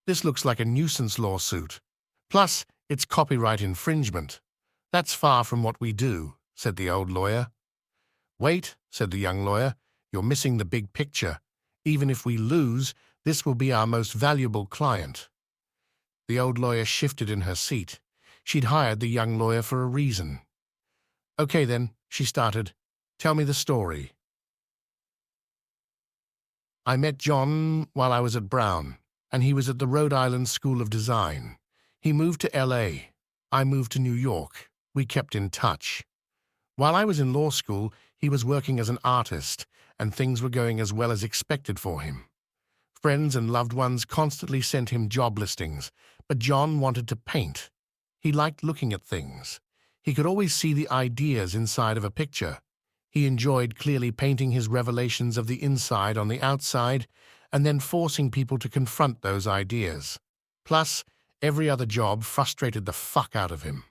This looks like a nuisance lawsuit. Plus, it's copyright infringement. That's far from what we do, said the old lawyer. Wait, said the young lawyer, you're missing the big picture. Even if we lose, this will be our most valuable client. The old lawyer shifted in her seat. She'd hired the young lawyer for a reason. Okay then, she started. Tell me the story. I met John while I was at Brown, and he was at the Rhode Island School of Design. He moved to LA. I moved to New York. We kept in touch. While I was in law school, he was working as an artist, and things were going as well as expected for him. Friends and loved ones constantly sent him job listings, but John wanted to paint. He liked looking at things. He could always see the ideas inside of a picture. He enjoyed clearly painting his revelations of the inside on the outside and then forcing people to confront those ideas. Plus, every other job frustrated the fuck out of him.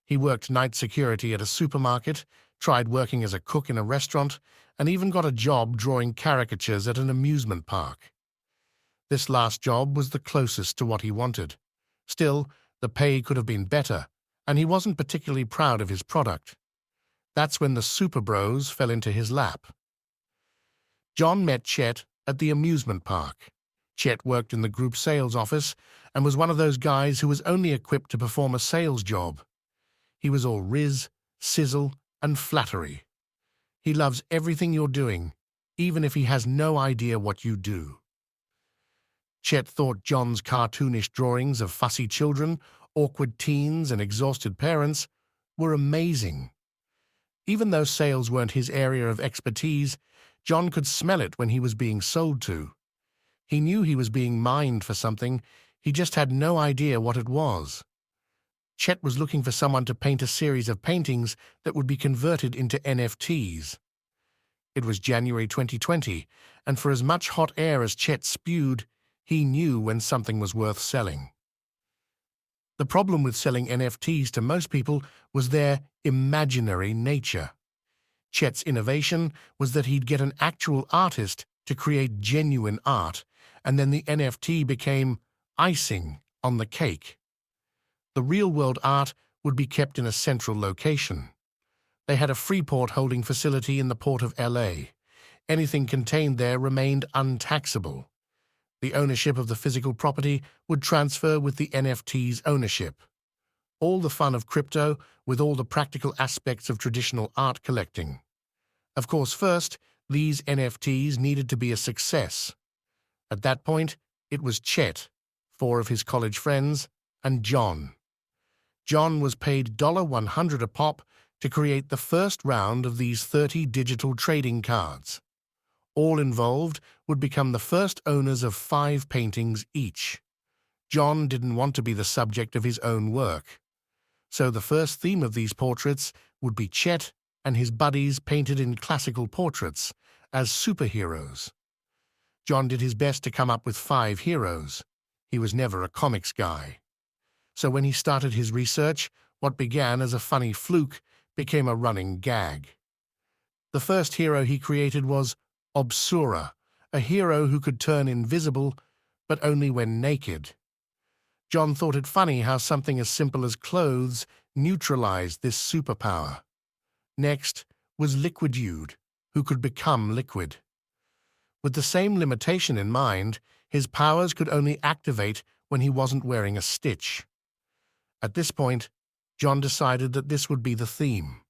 He worked night security at a supermarket, tried working as a cook in a restaurant, and even got a job drawing caricatures at an amusement park. This last job was the closest to what he wanted. Still, the pay could have been better, and he wasn't particularly proud of his product. That's when the Super Bros fell into his lap. John met Chet at the amusement park. Chet worked in the group sales office and was one of those guys who was only equipped to perform a sales job. He was all riz, sizzle, and flattery. He loves everything you're doing, even if he has no idea what you do. Chet thought John's cartoonish drawings of fussy children, awkward teens, and exhausted parents were amazing. Even though sales weren't his area of expertise, John could smell it when he was being sold to. He knew he was being mined for something, he just had no idea what it was. Chet was looking for someone to paint a series of paintings that would be converted into NFTs. It was January 2020, and for as much hot air as Chet spewed, he knew when something was worth selling. The problem with selling NFTs to most people was their imaginary nature. Chet's innovation was that he'd get an actual artist to create genuine art, and then the NFT became icing on the cake. The real-world art would be kept in a central location. They had a Freeport holding facility in the port of LA. Anything contained there remained untaxable. The ownership of the physical property would transfer with the NFT's ownership. All the fun of crypto with all the practical aspects of traditional art collecting. Of course, first, these NFTs needed to be a success. At that point, it was Chet, 4 of his college friends, and John. John was paid $100 a pop to create the first round of these 30 digital trading cards. All involved would become the first owners of 5 paintings each. John didn't want to be the subject of his own work. So the first theme of these portraits would be Chet and his buddies painted in classical portraits as superheroes. John did his best to come up with 5 heroes. He was never a comics guy. So when he started his research, what began as a funny fluke became a running gag. The first hero he created was Obsura, a hero who could turn invisible, but only when naked. John thought it funny how something as simple as clothes neutralized this superpower. Next was Liquidude, who could become liquid. With the same limitation in mind, his powers could only activate when he wasn't wearing a stitch. At this point, John decided that this would be the theme.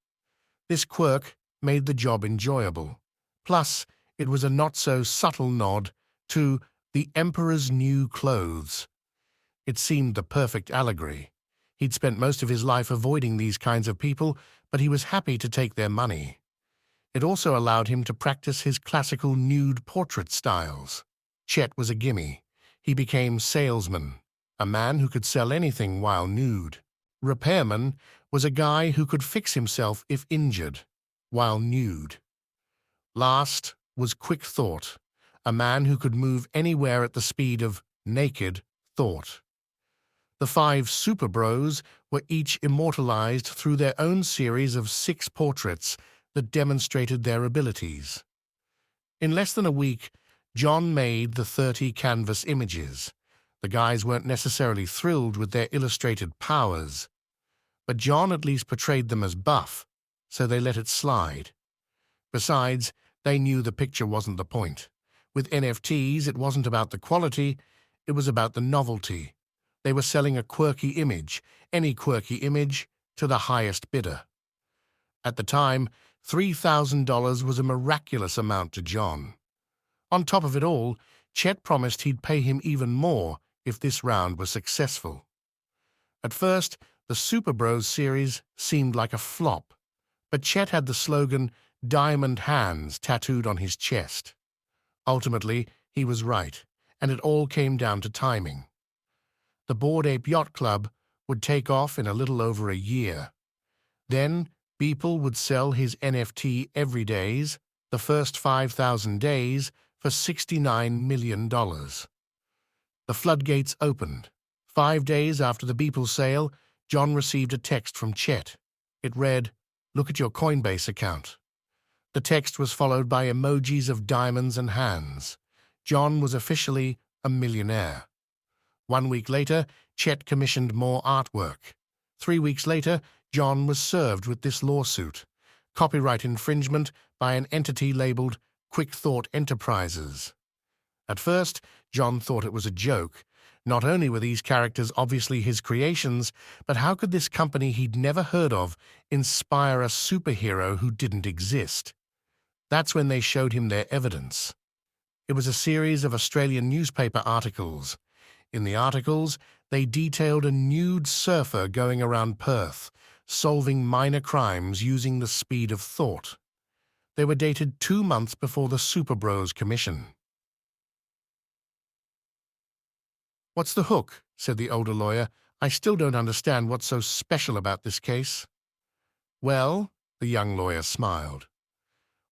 This quirk made the job enjoyable. Plus, it was a not-so-subtle nod to the Emperor's new clothes. It seemed the perfect allegory. He'd spent most of his life avoiding these kinds of people, but he was happy to take their money. It also allowed him to practice his classical nude portrait styles. Chet was a gimme. He became salesman, a man who could sell anything while nude. Repairman was a guy who could fix himself if injured, while nude. Last was Quick Thought, a man who could move anywhere at the speed of naked thought. The 5 Super Bros were each immortalized through their own series of 6 portraits that demonstrated their abilities. In less than a week, John made the 30 canvas images. The guys weren't necessarily thrilled with their illustrated powers, but John at least portrayed them as buff, so they let it slide. Besides, they knew the picture wasn't the point. With NFTs, it wasn't about the quality, it was about the novelty. They were selling a quirky image, any quirky image, to the highest bidder. At the time, $3,000 was a miraculous amount to John. On top of it all, Chet promised he'd pay him even more if this round was successful. At first, the Super Bros series seemed like a flop, but Chet had the slogan "Diamond Hands" tattooed on his chest. Ultimately, he was right, and it all came down to timing. The Bored Ape Yacht Club would take off in a little over a year. Then, Beeple would sell his NFT every days, the first 5,000 days, for $69 million. The floodgates opened. 5 days after the Beeple sale, John received a text from Chet. It read, "Look at your Coinbase account." The text was followed by emojis of diamonds and hands. John was officially a millionaire. 1 week later, Chet commissioned more artwork. 3 weeks later, John was served with this lawsuit, copyright infringement by an entity labeled Quick Thought Enterprises. At first, John thought it was a joke. Not only were these characters obviously his creations, but how could this company he'd never heard of inspire a superhero who didn't exist? That's when they showed him their evidence. It was a series of Australian newspaper articles. In the articles, they detailed a nude surfer going around Perth, solving minor crimes using the speed of thought. They were dated 2 months before the Super Bros commission. "What's the hook?" said the older lawyer. "I still don't understand what's so special about this case." "Well," the young lawyer smiled,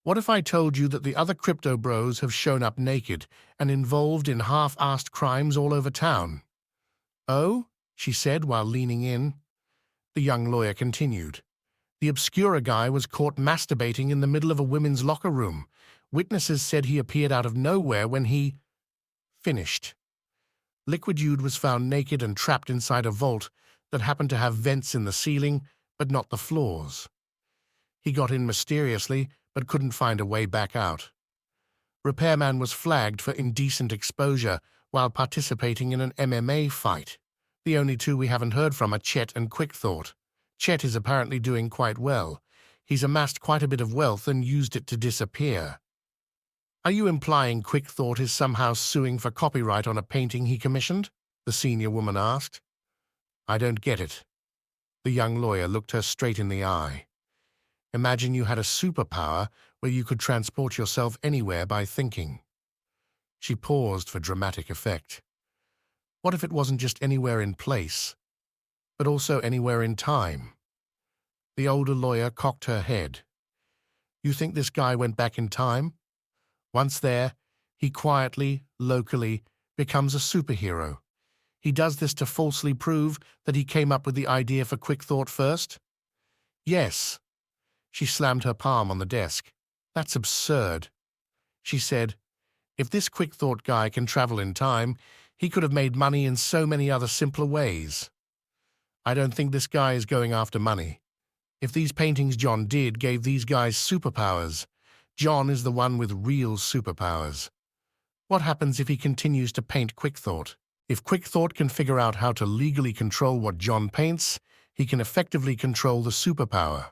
"what if I told you that the other crypto bros have shown up naked and involved in half-assed crimes all over town?" "Oh?" she said while leaning in. The young lawyer continued. "The Obscura guy was caught masturbating in the middle of a women's locker room. Witnesses said he appeared out of nowhere when he finished. Liquid Dude was found naked and trapped inside a vault that happened to have vents in the ceiling, but not the floors. He got in mysteriously, but couldn't find a way back out. Repairman was flagged for indecent exposure while participating in an MMA fight. The only two we haven't heard from are Chet and Quick Thought. Chet is apparently doing quite well. He's amassed quite a bit of wealth and used it to disappear." "Are you implying Quick Thought is somehow suing for copyright on a painting he commissioned?" the senior woman asked. "I don't get it." The young lawyer looked her straight in the eye. "Imagine you had a superpower where you could transport yourself anywhere by thinking." She paused for dramatic effect. What if it wasn't just anywhere in place, but also anywhere in time? The older lawyer cocked her head. "You think this guy went back in time? Once there, he quietly, locally, becomes a superhero. He does this to falsely prove that he came up with the idea for Quick Thought first?" "Yes." She slammed her palm on the desk. "That's absurd." She said, "If this Quick Thought guy can travel in time, he could have made money in so many other simpler ways. I don't think this guy is going after money. If these paintings John did gave these guys superpowers, John is the one with real superpowers. What happens if he continues to paint Quick Thought? If Quick Thought can figure out how to legally control what John paints, he can effectively control the superpower.